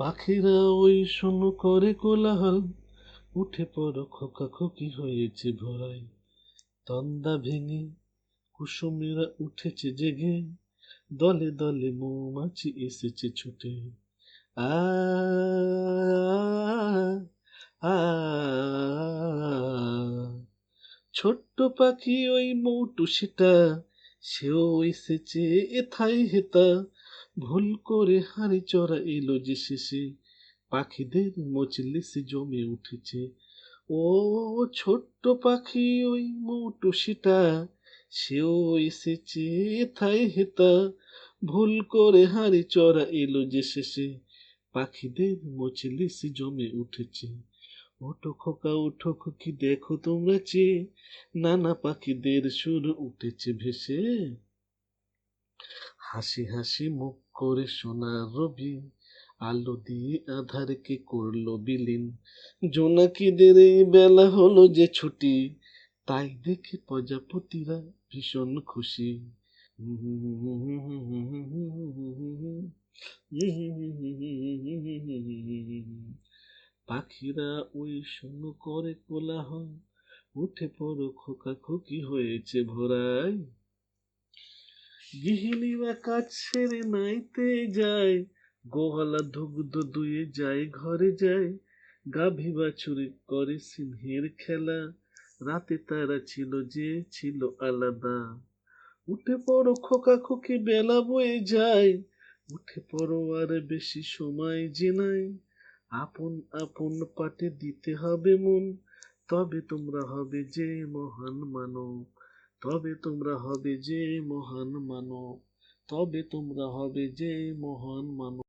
পাখিরা ওই শূন্য করে কোলাহল, উঠে পড়ো খোকা খোকি হয়েছে ভোরাই। তন্দা ভেঙে কুসুমেরা উঠেছে জেগে, দলে দলে মৌমাছি এসেছে ছুটে। আ আ ছোট্ট পাখি ওই মৌটুসিটা, সেও এসেছে এথায় হেতা। ভুল করে হাড়ি চড়া এলো যে শেষে, পাখিদের মজলিসে জমে উঠেছে। ও ছোট্ট পাখি ওই মৌটুসিটা, সেও এসেছে এথায় হেতা। ভুল করে হাড়ি চড়া এলো যে শেষে, পাখিদের মজলিসে জমে উঠেছে। ওঠো খোকা ওঠো খুকি দেখো তোমরা চেয়ে, নানা পাখিদের সুর উঠেছে ভেসে। হাসি হাসি মুখ করে সোনার রবি, আলো দিয়ে আধারকে করলো বিলীন। জোনাকিদের এই বেলা হলো যে ছুটি, তাই দেখে প্রজাপতিরা ভীষণ খুশি। পাখিরা ওই শূন্য করে কোলাহল, উঠে পড়ো খোকা খুকি হয়েছে ভোরাই। গৃহিণীরা কাজ সেরে নাইতে যায়, গোয়ালা দুগ্ধ দুয়ে যায় ঘরে যায়। গাভী বাছুরি করে সিংহের খেলা, রাতে তারা ছিল আলাদা। উঠে পড়ো খোকা খুকি বেলা বয়ে যায়, উঠে পড়ো আর বেশি সময় যে নাই। আপন আপন পাটে দিতে হবে মন, তবে তোমরা হবে যে মহান মানব। তবে তোমরা হবে যে মহান মানব। তবে তোমরা হবে যে মহান মানব।